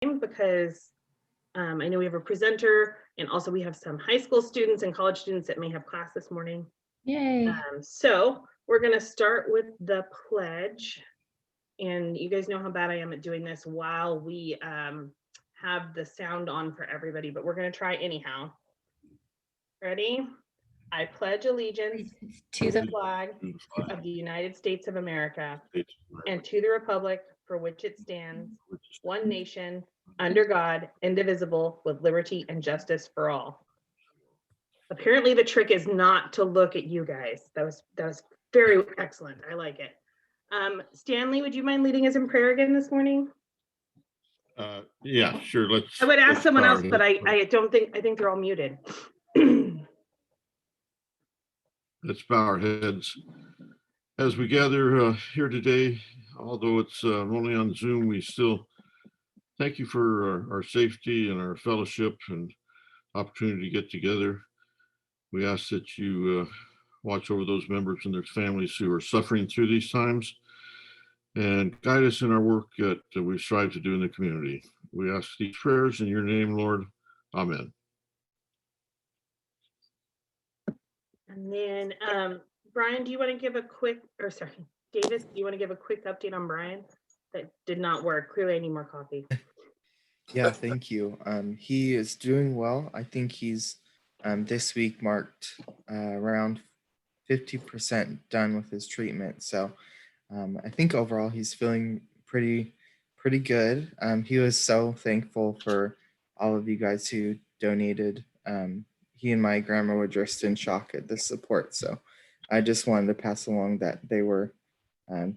because I know we have a presenter, and also we have some high school students and college students that may have class this morning. Yay. So we're going to start with the pledge. And you guys know how bad I am at doing this while we have the sound on for everybody, but we're going to try anyhow. Ready? I pledge allegiance to the flag of the United States of America and to the republic for which it stands, one nation, under God, indivisible, with liberty and justice for all. Apparently the trick is not to look at you guys. That was very excellent. I like it. Stanley, would you mind leading us in prayer again this morning? Yeah, sure. I would ask someone else, but I think they're all muted. Let's bow our heads as we gather here today. Although it's only on Zoom, we still thank you for our safety and our fellowship and opportunity to get together. We ask that you watch over those members and their families who are suffering through these times and guide us in our work that we strive to do in the community. We ask these prayers in your name, Lord. Amen. And then, Brian, do you want to give a quick, or sorry, Davis, do you want to give a quick update on Brian? That did not work. Clearly, I need more coffee. Yeah, thank you. He is doing well. I think he's this week marked around 50% done with his treatment. So I think overall he's feeling pretty good. He was so thankful for all of you guys who donated. He and my grandma were just in shock at the support. So I just wanted to pass along that they were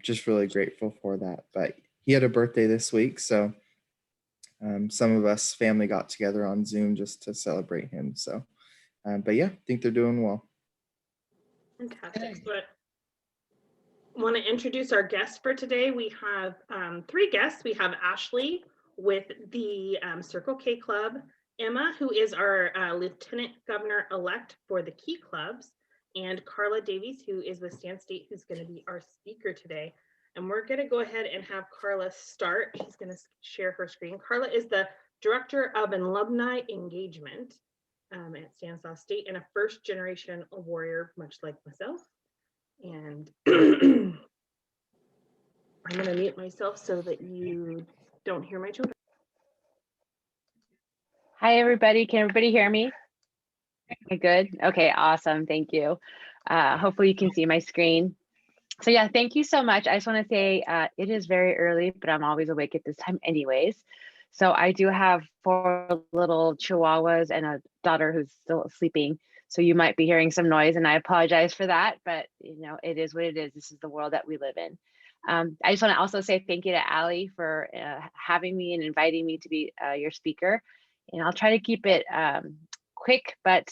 just really grateful for that. But he had a birthday this week, so some of us family got together on Zoom just to celebrate him. So, but yeah, I think they're doing well. Fantastic. But I want to introduce our guests for today. We have 3 guests. We have Ashley with the Circle K Club, Emma, who is our Lieutenant Governor-elect for the Key Clubs, and Carla Davies, who is with Stan State, who's going to be our speaker today. And we're going to go ahead and have Carla start. She's going to share her screen. Carla is the Director of Alumni Engagement at Stanislaus State and a first-generation warrior, much like myself. And I'm going to mute myself so that you don't hear my children. Hi, everybody. Can everybody hear me? Okay, good. Okay, awesome. Thank you. Hopefully you can see my screen. So yeah, thank you so much. I just want to say it is very early, but I'm always awake at this time anyways. So I do have 4 little chihuahuas and a daughter who's still sleeping. So you might be hearing some noise and I apologize for that, but you know, it is what it is. This is the world that we live in. I just want to also say thank you to Allie for having me and inviting me to be your speaker. And I'll try to keep it quick, but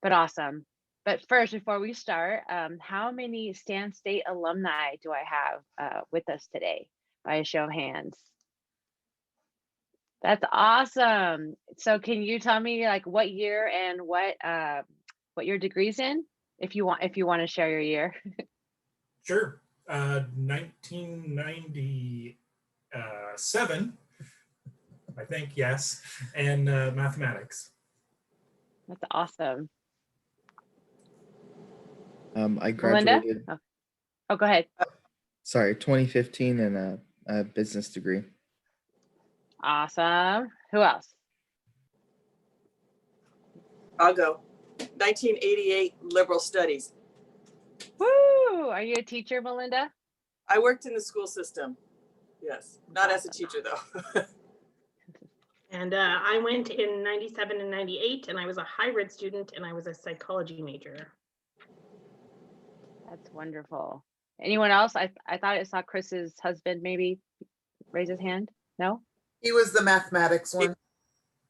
awesome. But first, before we start, how many Stan State alumni do I have with us today by a show of hands? That's awesome. So can you tell me like what year and what your degree's in, if you want to share your year? Sure. 1997, I think, yes, and mathematics. That's awesome. I graduated. Melinda? Oh, go ahead. Sorry, 2015 and a business degree. Awesome. Who else? I'll go. 1988 liberal studies. Woo! Are you a teacher, Melinda? I worked in the school system. Yes, not as a teacher though. And I went in 97 and 98, and I was a hybrid student, and I was a psychology major. That's wonderful. Anyone else? I thought I saw Chris's husband maybe raise his hand. No? He was the mathematics one.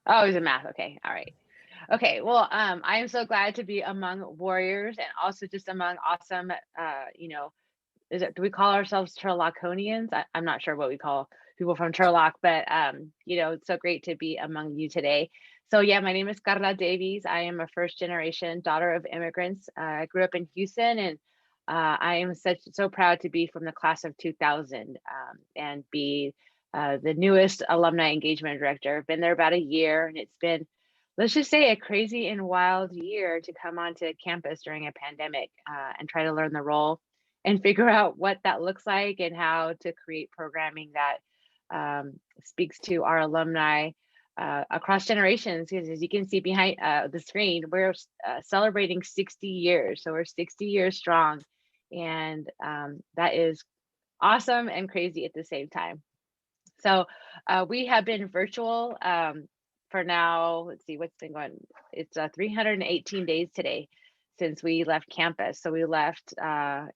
Oh, he's a math. Okay. All right. Okay. Well, I am so glad to be among warriors and also just among awesome, do we call ourselves Turlockonians? I'm not sure what we call people from Turlock, but it's so great to be among you today. So yeah, my name is Carla Davies. I am a first generation daughter of immigrants. I grew up in Houston, and I am so proud to be from the class of 2000 and be the newest alumni engagement director. I've been there about a year, and it's been, let's just say, a crazy and wild year to come onto campus during a pandemic and try to learn the role and figure out what that looks like and how to create programming that speaks to our alumni across generations. Because as you can see behind the screen, we're celebrating 60 years. So we're 60 years strong. And that is awesome and crazy at the same time. So we have been virtual for now. Let's see what's been going. It's 318 days today since we left campus. So we left. I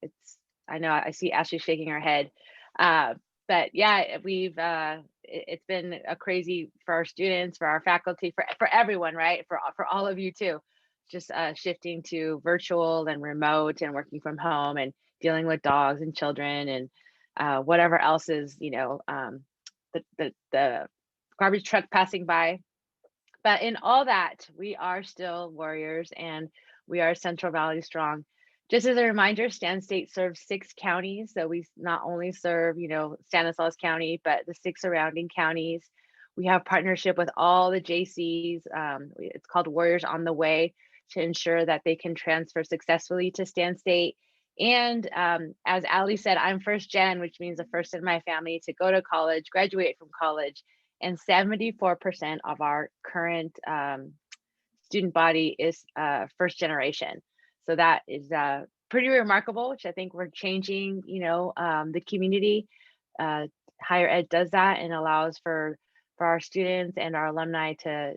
know I see Ashley shaking her head, but yeah, it's been a crazy for our students, for our faculty, for everyone, right? For all of you too. Just shifting to virtual and remote and working from home and dealing with dogs and children and whatever else is, the garbage truck passing by. But in all that, we are still warriors and we are Central Valley strong. Just as a reminder, Stan State serves 6 counties. So we not only serve, Stanislaus County, but the 6 surrounding counties. We have partnership with all the JCs. It's called Warriors on the Way to ensure that they can transfer successfully to Stan State. And as Ali said, I'm first gen, which means the first in my family to go to college, graduate from college. And 74% of our current student body is first generation. So that is pretty remarkable, which I think we're changing, the community. Higher ed does that and allows for our students and our alumni to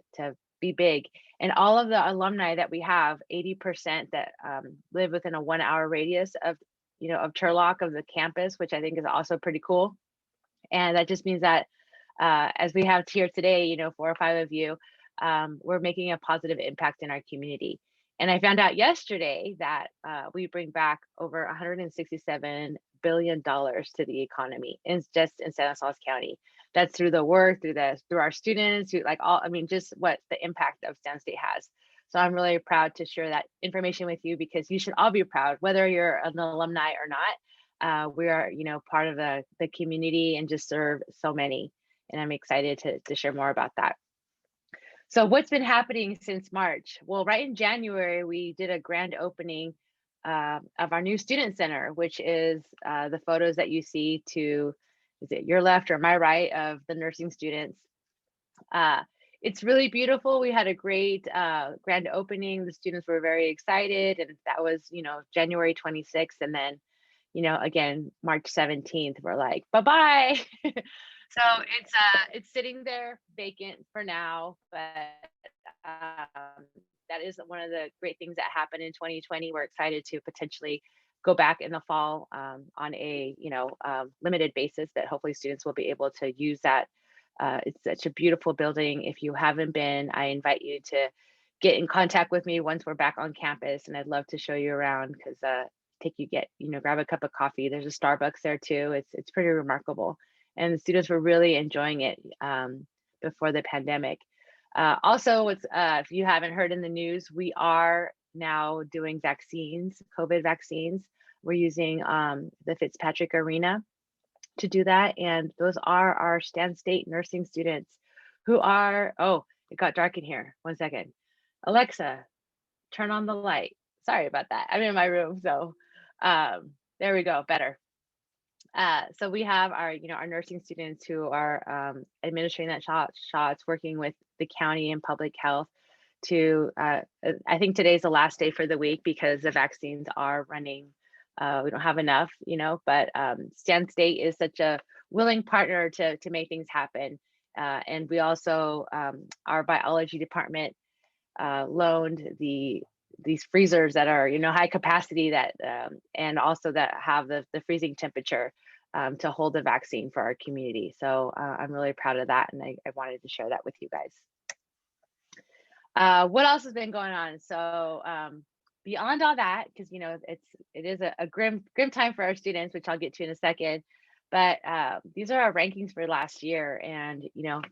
be big. And all of the alumni that we have, 80% that live within a 1-hour radius of Turlock, of the campus, which I think is also pretty cool. And that just means that as we have here today, 4 or 5 of you, we're making a positive impact in our community. And I found out yesterday that we bring back over $167 billion to the economy just in Stanislaus County. That's through the work, through our students, just what the impact of Stan State has. So I'm really proud to share that information with you, because you should all be proud, whether you're an alumni or not. We are, part of the community and just serve so many. And I'm excited to share more about that. So what's been happening since March? Well, right in January, we did a grand opening of our new student center, which is the photos that you see to, is it your left or my right, of the nursing students. It's really beautiful. We had a great grand opening. The students were very excited, and that was, January 26th. And then, again, March 17th, we're like, bye-bye. So it's sitting there vacant for now, but that is one of the great things that happened in 2020. We're excited to potentially go back in the fall on a limited basis, that hopefully students will be able to use that. It's such a beautiful building. If you haven't been, I invite you to get in contact with me once we're back on campus, and I'd love to show you around, because grab a cup of coffee. There's a Starbucks there too. It's pretty remarkable. And the students were really enjoying it before the pandemic. Also, if you haven't heard in the news, we are now doing vaccines, COVID vaccines. We're using the Fitzpatrick Arena to do that. And those are our Stan State nursing students who are, oh, it got dark in here. 1 second. Alexa, turn on the light. Sorry about that. I'm in my room. So there we go, better. So we have our nursing students who are administering that shots, working with the county and public health to, I think today's the last day for the week, because the vaccines are running. We don't have enough, but Stan State is such a willing partner to make things happen. And we also, our biology department loaned these freezers that are, high capacity, that and also that have the freezing temperature to hold the vaccine for our community. So I'm really proud of that, and I wanted to share that with you guys. What else has been going on? So beyond all that, because it is a grim time for our students, which I'll get to in a second. But these are our rankings for last year, and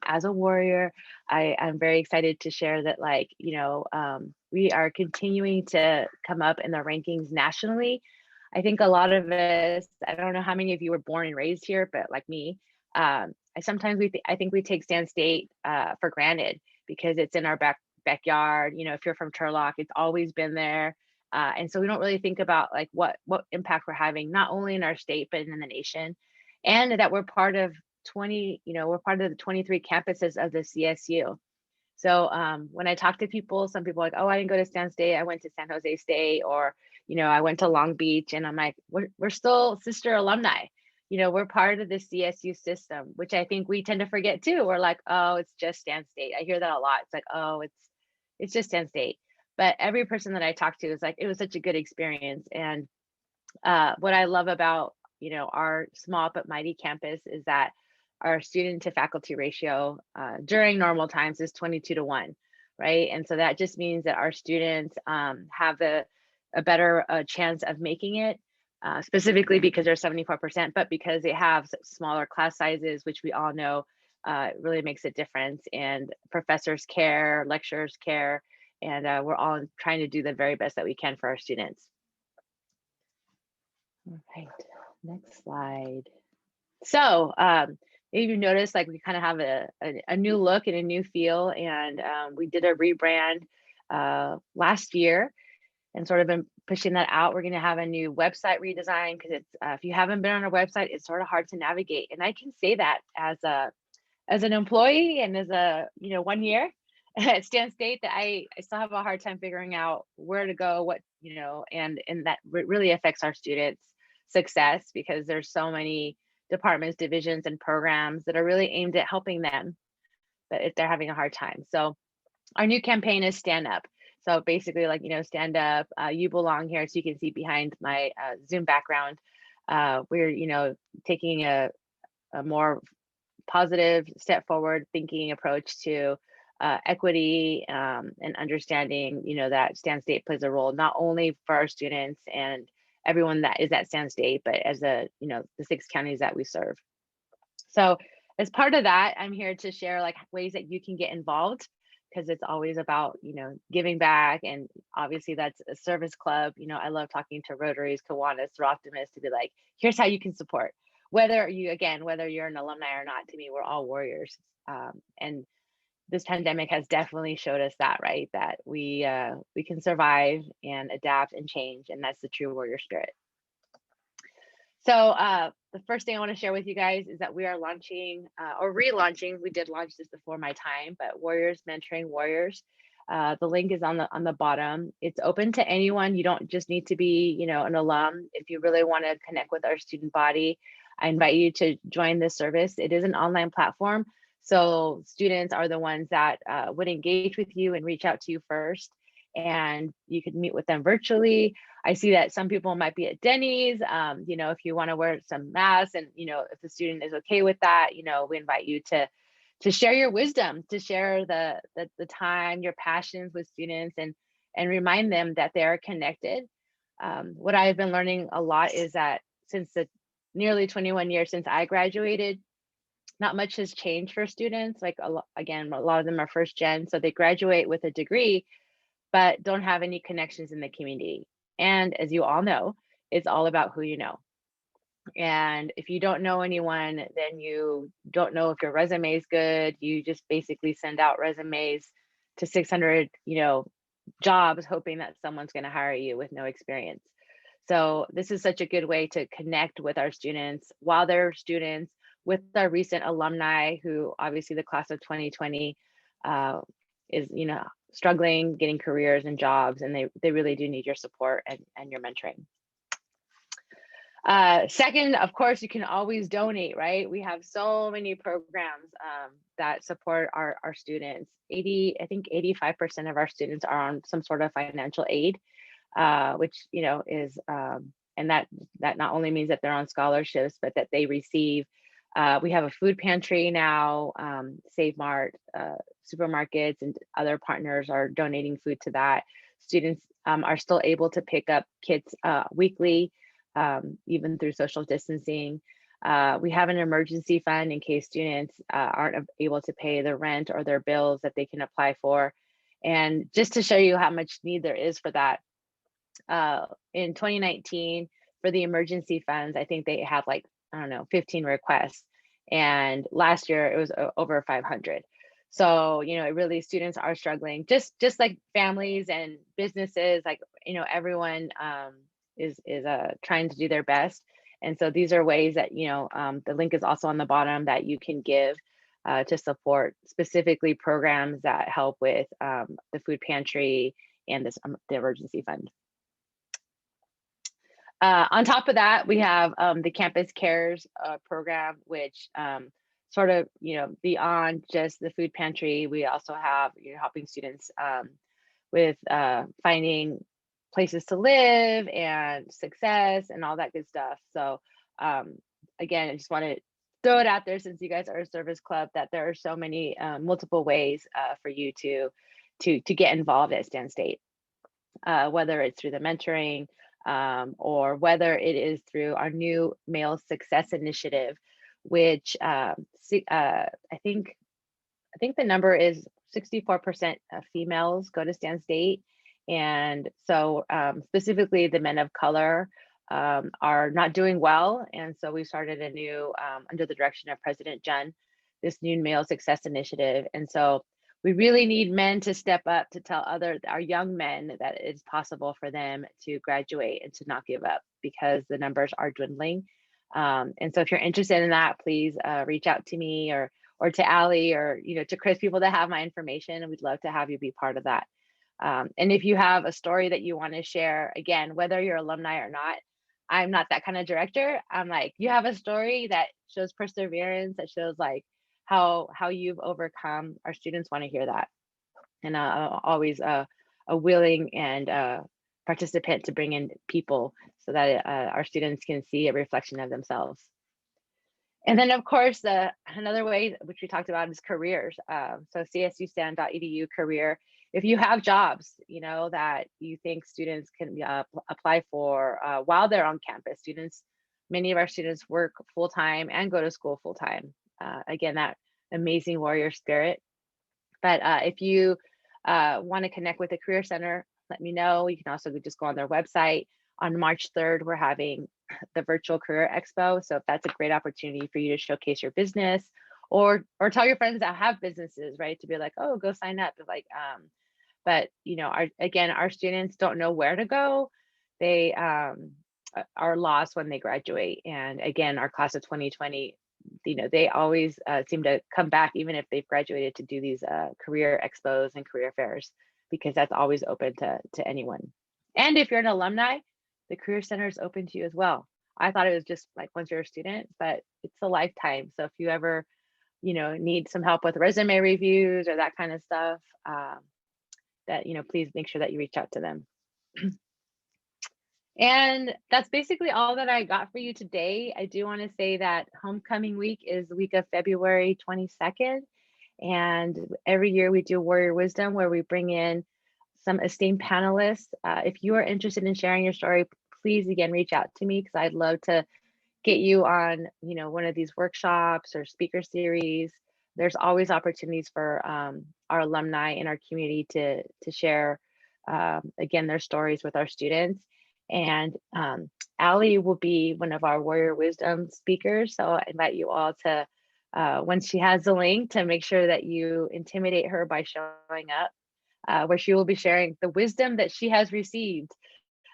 as a warrior, I'm very excited to share that, we are continuing to come up in the rankings nationally. I think a lot of us, I don't know how many of you were born and raised here, but like me, sometimes I think we take Stan State for granted because it's in our backyard. You know, if you're from Turlock, it's always been there. And so we don't really think about like what impact we're having, not only in our state, but in the nation. And that we're part of we're part of the 23 campuses of the CSU. So when I talk to people, some people are like, oh, I didn't go to Stan State, I went to San Jose State, or, you know, I went to Long Beach. And I'm like, we're still sister alumni. You know, we're part of the CSU system, which I think we tend to forget too. We're like, oh, it's just Stan State. I hear that a lot. It's like, oh, it's just Stan State. But every person that I talk to is like, it was such a good experience. And what I love about, you know, our small but mighty campus is that our student to faculty ratio during normal times is 22-1, right? And so that just means that our students have a better chance of making it, specifically because they're 74%, but because they have smaller class sizes, which we all know really makes a difference. And professors care, lecturers care, and we're all trying to do the very best that we can for our students. All right, next slide. So maybe you noticed like we kind of have a new look and a new feel, and we did a rebrand last year and sort of been pushing that out. We're going to have a new website redesign because it's if you haven't been on our website, it's sort of hard to navigate. And I can say that as an employee and as a 1 year at Stan State, that I still have a hard time figuring out where to go, what and that really affects our students' success because there's so many departments, divisions, and programs that are really aimed at helping them, but if they're having a hard time. So our new campaign is Stand Up. So basically, like, stand up, you belong here. So you can see behind my Zoom background, we're, taking a more positive step forward thinking approach to equity and understanding, that Stan State plays a role not only for our students and everyone that is at Stan State, but as the 6 counties that we serve. So as part of that, I'm here to share like ways that you can get involved, because it's always about, giving back. And obviously that's a service club. I love talking to Rotaries, Kiwanis, or Optimists to be like, here's how you can support. Whether you're an alumni or not, to me, we're all warriors. And this pandemic has definitely showed us that, right? That we can survive and adapt and change. And that's the true warrior spirit. So the first thing I want to share with you guys is that we are launching or relaunching. We did launch this before my time, but Warriors Mentoring Warriors. The link is on the bottom. It's open to anyone. You don't just need to be, an alum. If you really want to connect with our student body, I invite you to join this service. It is an online platform. So students are the ones that would engage with you and reach out to you first. And you could meet with them virtually. I see that some people might be at Denny's, if you want to wear some masks and, if the student is okay with that, we invite you to share your wisdom, to share the time, your passions with students and remind them that they are connected. What I've been learning a lot is that since the nearly 21 years since I graduated, not much has changed for students. Like a lot of them are first gen, so they graduate with a degree, but don't have any connections in the community. And as you all know, it's all about who you know. And if you don't know anyone, then you don't know if your resume is good. You just basically send out resumes to 600, jobs, hoping that someone's going to hire you with no experience. So this is such a good way to connect with our students while they're students, with our recent alumni, who obviously the class of 2020 is, struggling, getting careers and jobs, and they really do need your support and your mentoring. Second, of course, you can always donate, right? We have so many programs that support our students. I think 85% of our students are on some sort of financial aid, which, is, and that not only means that they're on scholarships, but that they receive. We have a food pantry now. Save Mart, supermarkets, and other partners are donating food to that. Students are still able to pick up kits weekly, even through social distancing. We have an emergency fund in case students aren't able to pay their rent or their bills that they can apply for. And just to show you how much need there is for that, in 2019, for the emergency funds, I think they had 15 requests. And last year it was over 500. So, it really, students are struggling, just like families and businesses, like, everyone is trying to do their best. And so these are ways that, the link is also on the bottom that you can give to support specifically programs that help with the food pantry and the emergency fund. On top of that, we have the Campus Cares program, which sort of, beyond just the food pantry, we also have, helping students with finding places to live and success and all that good stuff. So again, I just want to throw it out there, since you guys are a service club, that there are so many multiple ways for you to get involved at Stan State, whether it's through the mentoring, or whether it is through our new Male Success Initiative, which I think the number is 64% of females go to Stan State. And so specifically the men of color are not doing well. And so we started a new, under the direction of President Jun, this new Male Success Initiative. And so we really need men to step up to tell our young men that it's possible for them to graduate and to not give up, because the numbers are dwindling. And so if you're interested in that, please reach out to me or to Allie, or to Chris, people that have my information, and we'd love to have you be part of that. And if you have a story that you want to share, again, whether you're alumni or not, I'm not that kind of director. I'm like, you have a story that shows perseverance, that shows like how you've overcome. Our students want to hear that. And always a willing and participant to bring in people so that our students can see a reflection of themselves. And then, of course, another way, which we talked about, is careers. So csustan.edu career. If you have jobs, that you think students can apply for while they're on campus, many of our students work full-time and go to school full-time. Again, that amazing warrior spirit. But if you want to connect with the Career Center, let me know. You can also just go on their website. On March 3rd, we're having the Virtual Career Expo. So if that's a great opportunity for you to showcase your business, or tell your friends that have businesses, right? To be like, oh, go sign up. Like, but our students don't know where to go. They are lost when they graduate. And again, our class of 2020, they always seem to come back, even if they've graduated, to do these career expos and career fairs, because that's always open to anyone. And if you're an alumni, the Career Center is open to you as well. I thought it was just like once you're a student, but it's a lifetime. So if you ever, need some help with resume reviews or that kind of stuff, that, please make sure that you reach out to them. And that's basically all that I got for you today. I do want to say that homecoming week is the week of February 22nd. And every year we do Warrior Wisdom, where we bring in some esteemed panelists. If you are interested in sharing your story, please, again, reach out to me, because I'd love to get you on, one of these workshops or speaker series. There's always opportunities for our alumni in our community to share, again, their stories with our students. And Allie will be one of our Warrior Wisdom speakers. So I invite you all to, once she has the link, to make sure that you intimidate her by showing up, where she will be sharing the wisdom that she has received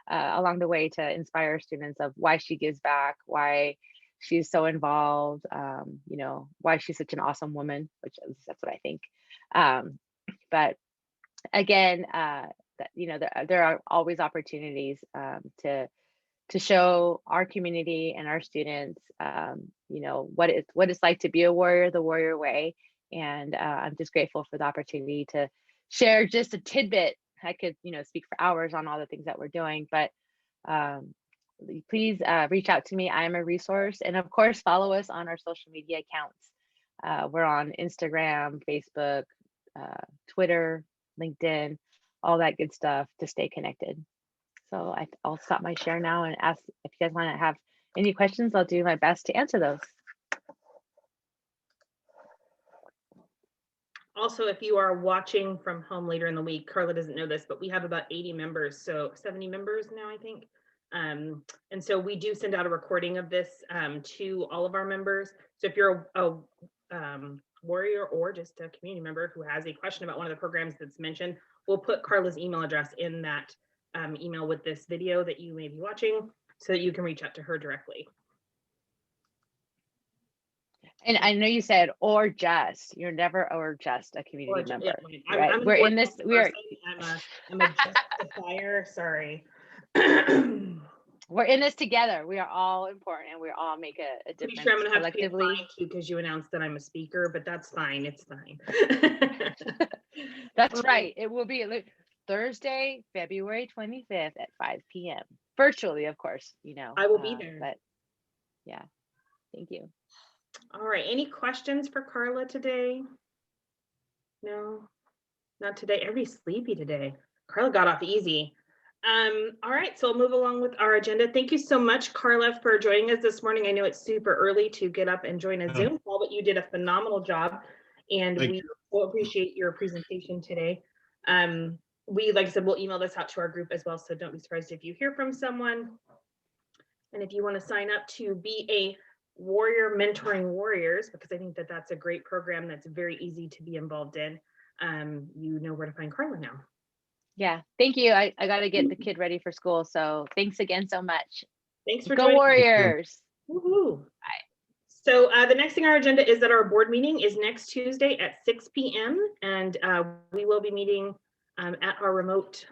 along the way to inspire students of why she gives back, why she's so involved, why she's such an awesome woman, which that's what I think. But again, there are always opportunities to show our community and our students, what it's like to be a warrior, the warrior way. And I'm just grateful for the opportunity to share just a tidbit. I could, speak for hours on all the things that we're doing, but please reach out to me. I am a resource. And of course, follow us on our social media accounts. We're on Instagram, Facebook, Twitter, LinkedIn, all that good stuff to stay connected. So I'll stop my share now and ask if you guys want to have any questions. I'll do my best to answer those. Also, if you are watching from home later in the week, Carla doesn't know this, but we have about 80 members, so 70 members now, I think. And so we do send out a recording of this to all of our members. So if you're a warrior or just a community member who has a question about one of the programs that's mentioned, we'll put Carla's email address in that email with this video that you may be watching so that you can reach out to her directly. And I know you said or just, you're never or just a community member. Yeah, right? I'm We're in this, important we are, person. I'm a justifier, sorry. we're in this together. We are all important and we all make a Pretty difference sure I'm gonna have to pay a collectively. fine too because you announced that I'm a speaker, but that's fine, it's fine. That's right. It will be Thursday, February 25th at 5 p.m. Virtually, of course, you know. I will be there. But yeah, thank you. All right, any questions for Carla today? No, not today. Everybody's sleepy today. Carla got off easy. All right, so we'll move along with our agenda. Thank you so much, Carla, for joining us this morning. I know it's super early to get up and join a Zoom call, but you did a phenomenal job, and Thank we will appreciate your presentation today. We, like I said, we'll email this out to our group as well, so don't be surprised if you hear from someone. And if you want to sign up to be a warrior mentoring warriors, because I think that that's a great program that's very easy to be involved in, you know where to find Carla now. Yeah, thank you. I got to get the kid ready for school. So thanks again so much. Thanks for Go joining. Warriors. Woohoo. So the next thing on our agenda is that our board meeting is next Tuesday at 6 p.m. and we will be meeting at our remote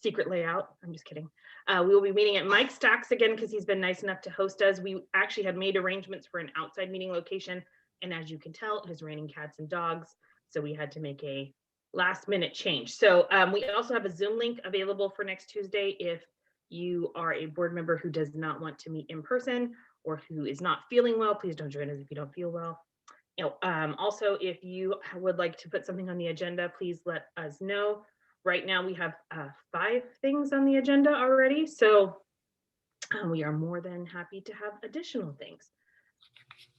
secret layout. I'm just kidding. We will be meeting at Mike Stacks again because he's been nice enough to host us. We actually had made arrangements for an outside meeting location, and as you can tell, it is raining cats and dogs, so we had to make a last minute change. So we also have a Zoom link available for next Tuesday if you are a board member who does not want to meet in person or who is not feeling well. Please don't join us if you don't feel well. Also, if you would like to put something on the agenda, please let us know. Right now we have 5 things on the agenda already, so we are more than happy to have additional things.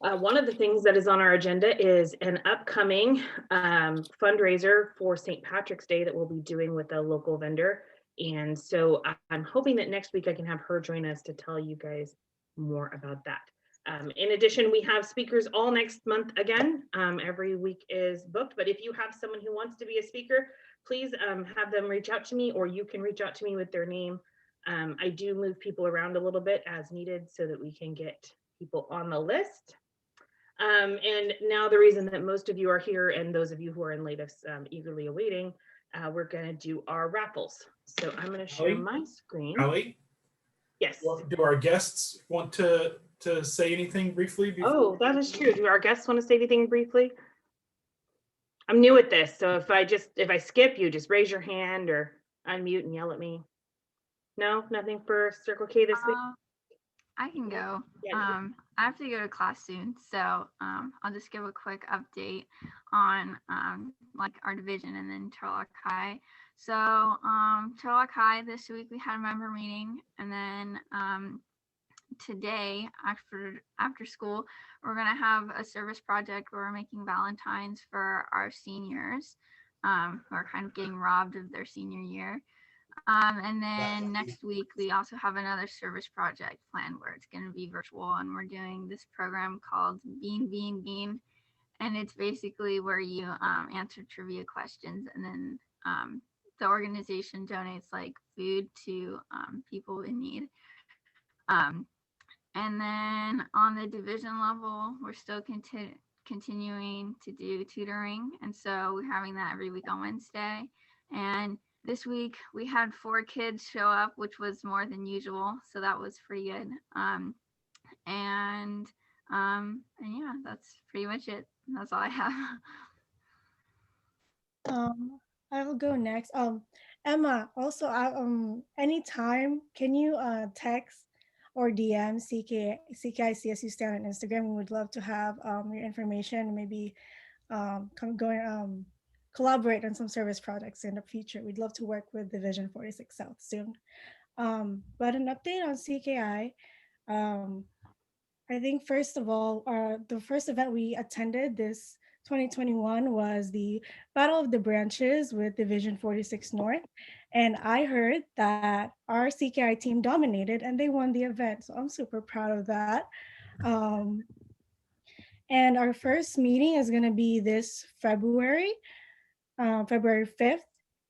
One of the things that is on our agenda is an upcoming fundraiser for St. Patrick's Day that we'll be doing with a local vendor. And so I'm hoping that next week I can have her join us to tell you guys more about that. In addition, we have speakers all next month again. Every week is booked, but if you have someone who wants to be a speaker, please have them reach out to me, or you can reach out to me with their name. I do move people around a little bit as needed so that we can get people on the list. And now the reason that most of you are here and those of you who are in latest eagerly awaiting, we're going to do our raffles. So I'm going to share my screen. Allie, Yes. do our guests want to say anything briefly? Oh, that is true. Do our guests want to say anything briefly? I'm new at this, so if I skip you, just raise your hand or unmute and yell at me. No, nothing for Circle K this week. I can go. Yeah. I have to go to class soon, so I'll just give a quick update on like our division and then Turlock High. So Turlock High this week we had a member meeting, and then today after school we're gonna have a service project where we're making Valentines for our seniors who are kind of getting robbed of their senior year. And then next week, we also have another service project planned where it's going to be virtual, and we're doing this program called Bean. And it's basically where you answer trivia questions, and then the organization donates like food to people in need. And then on the division level, we're still continuing to do tutoring. And so we're having that every week on Wednesday. And this week we had 4 kids show up, which was more than usual, so that was pretty good. And yeah, that's pretty much it. That's all I have. I will go next. Emma, also, anytime, can you text or DM CKICSU Stand on Instagram? We would love to have your information, maybe collaborate on some service projects in the future. We'd love to work with Division 46 South soon. But an update on CKI. I think first of all, the first event we attended this 2021 was the Battle of the Branches with Division 46 North. And I heard that our CKI team dominated and they won the event. So I'm super proud of that. And our first meeting is going to be this February, February 5th.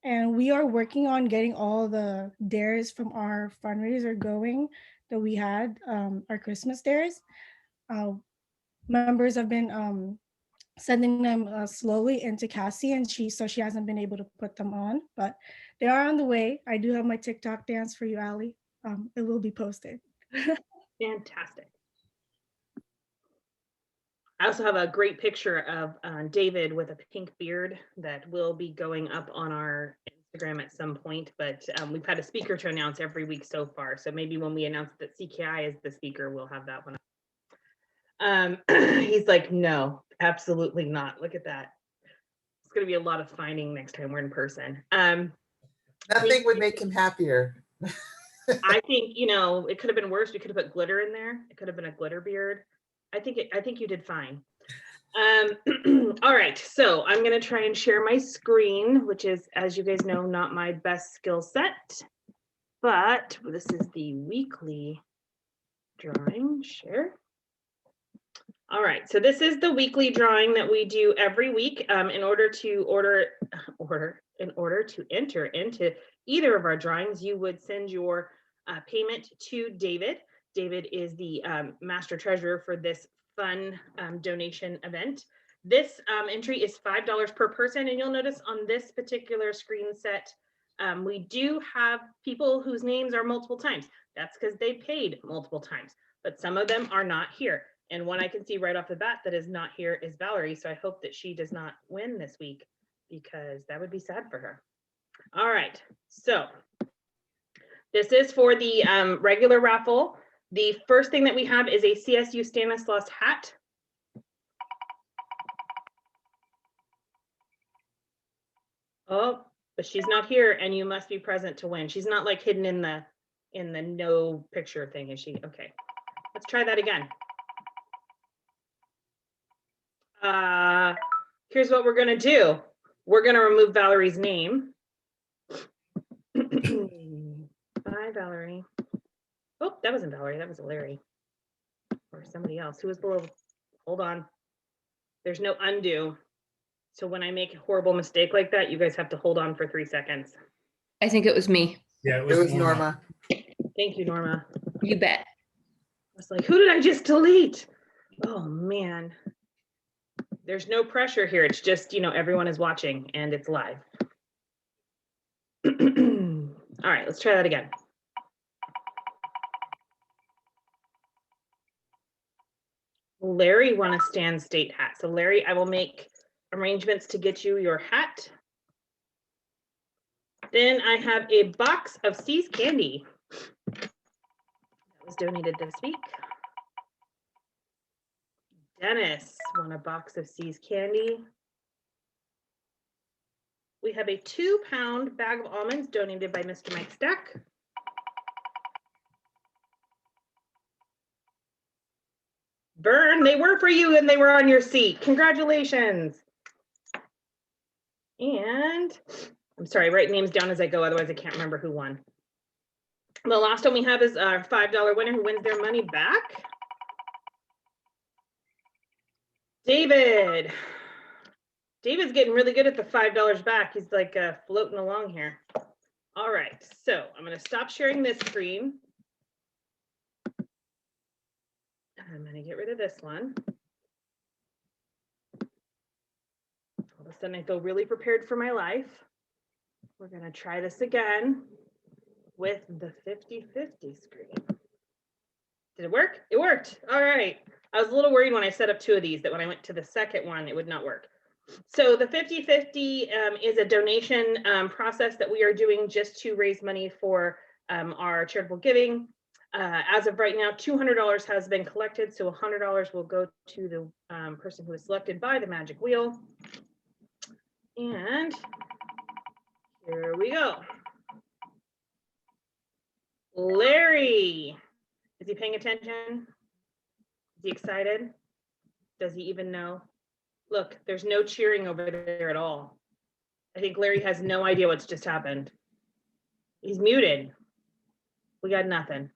And we are working on getting all the dares from our fundraiser going that we had, our Christmas dares. Members have been sending them slowly into Cassie, and she hasn't been able to put them on, but they are on the way. I do have my TikTok dance for you, Ali. It will be posted. Fantastic. I also have a great picture of David with a pink beard that will be going up on our Instagram at some point, but we've had a speaker to announce every week so far. So maybe when we announce that CKI is the speaker, we'll have that one up. He's like, no, absolutely not. Look at that. It's going to be a lot of finding next time we're in person. Nothing would make him happier. I think, you know, it could have been worse. We could have put glitter in there. It could have been a glitter beard. I think you did fine. All right, so I'm going to try and share my screen, which is, as you guys know, not my best skill set, but this is the weekly drawing. Share. All right, so this is the weekly drawing that we do every week. In order to enter into either of our drawings, you would send your payment to David. David is the master treasurer for this fun donation event. This entry is $5 per person, and you'll notice on this particular screen set, we do have people whose names are multiple times. That's because they paid multiple times, but some of them are not here. And one I can see right off the bat that is not here is Valerie. So I hope that she does not win this week because that would be sad for her. All right, so this is for the regular raffle. The first thing that we have is a CSU Stanislaus hat. Oh, but she's not here and you must be present to win. She's not like hidden in the no picture thing, is she? Okay, let's try that again. Here's what we're gonna do. We're gonna remove Valerie's name. Bye, Valerie. Oh, that wasn't Valerie, that was Larry. Or somebody else. Who was below? Hold on. There's no undo. So when I make a horrible mistake like that, you guys have to hold on for 3 seconds. I think it was me. Yeah, It was Norma. Thank you, Norma. You bet. I was like, who did I just delete? Oh man. There's no pressure here. It's just, you know, everyone is watching and it's live. All right, let's try that again. Larry won a Stan State hat. So Larry, I will make arrangements to get you your hat. Then I have a box of See's candy. That was donated this week. Dennis won a box of See's candy. We have a 2-pound bag of almonds donated by Mr. Mike Stack. Vern, they were for you and they were on your seat. Congratulations. And I'm sorry, I write names down as I go, otherwise I can't remember who won. The last one we have is our $5 winner who wins their money back. David. David's getting really good at the $5 back. He's like floating along here. All right, so I'm gonna stop sharing this screen. I'm gonna get rid of this one. All of a sudden I feel really prepared for my life. We're gonna try this again with the 50-50 screen. Did it work? It worked. All right. I was a little worried when I set up 2 of these that when I went to the second one, it would not work. So the 50-50 is a donation process that we are doing just to raise money for our charitable giving. As of right now, $200 has been collected, so $100 will go to the person who is selected by the magic wheel. And here we go. Larry, is he paying attention? Is he excited? Does he even know? Look, there's no cheering over there at all. I think Larry has no idea what's just happened. He's muted. We got nothing.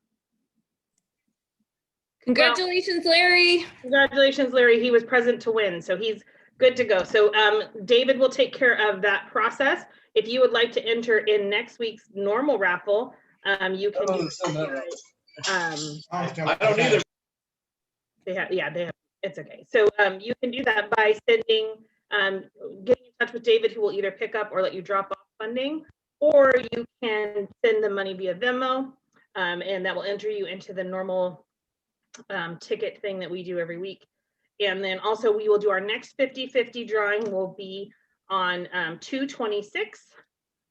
Congratulations, Larry. Congratulations, Larry. He was present to win, so he's good to go. So David will take care of that process. If you would like to enter in next week's normal raffle, you can. I don't either. They have. It's okay. So you can do that by sending, getting in touch with David, who will either pick up or let you drop off funding, or you can send the money via Venmo, and that will enter you into the normal ticket thing that we do every week. And then also we will do our next 50-50 drawing will be on 2/26.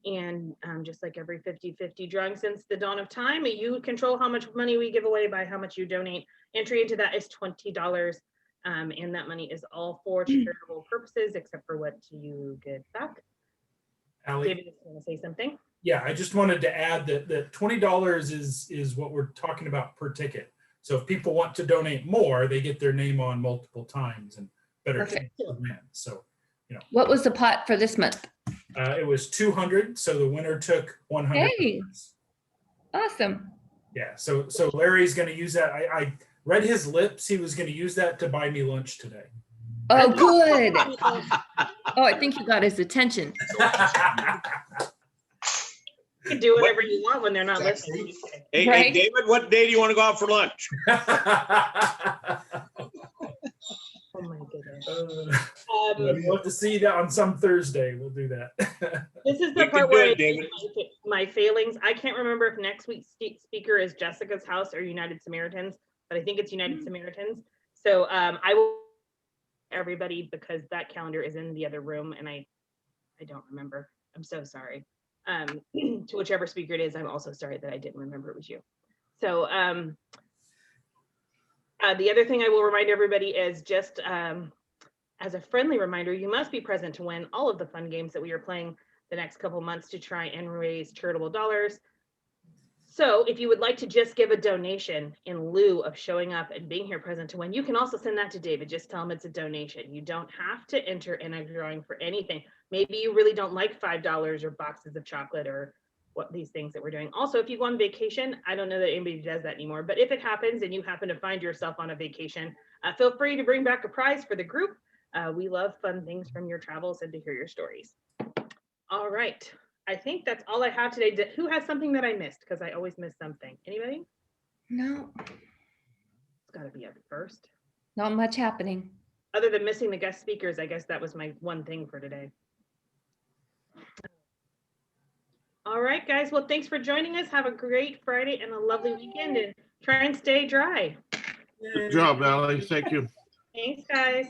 And just like every 50-50 drawing since the dawn of time, you control how much money we give away by how much you donate. Entry into that is $20. And that money is all for charitable purposes, except for what you get back. Allie? David is going to say something. Yeah, I just wanted to add that $20 is what we're talking about per ticket. So if people want to donate more, they get their name on multiple times and better chance to win. So, What was the pot for this month? it was 200. So the winner took 100. Hey, awesome. Yeah. So Larry's going to use that. I read his lips. He was going to use that to buy me lunch today. Oh, good. Oh, I think you got his attention. You can do whatever you want when they're not listening. Hey, Right. hey, David, what day do you want to go out for lunch? Oh my goodness. We'll have to see that on some Thursday. We'll do that. This is We the can part do where it, David. my failings. I can't remember if next week's speaker is Jessica's House or United Samaritans, but I think it's United Samaritans. So I will everybody because that calendar is in the other room and I don't remember. I'm so sorry. To whichever speaker it is, I'm also sorry that I didn't remember it was you. So the other thing I will remind everybody is just as a friendly reminder, you must be present to win all of the fun games that we are playing the next couple months to try and raise charitable dollars. So if you would like to just give a donation in lieu of showing up and being here present to win, you can also send that to David. Just tell him it's a donation. You don't have to enter in a drawing for anything. Maybe you really don't like $5 or boxes of chocolate or what these things that we're doing. Also, if you go on vacation, I don't know that anybody does that anymore, but if it happens and you happen to find yourself on a vacation, feel free to bring back a prize for the group. We love fun things from your travels and to hear your stories. All right. I think that's all I have today. Who has something that I missed? Because I always miss something. Anybody? No, It's got to be up first. not much happening. Other than missing the guest speakers, I guess that was my one thing for today. All right, guys. Well, thanks for joining us. Have a great Friday and a lovely weekend and try and stay dry. Good job, Allie. Thank you. Thanks, guys.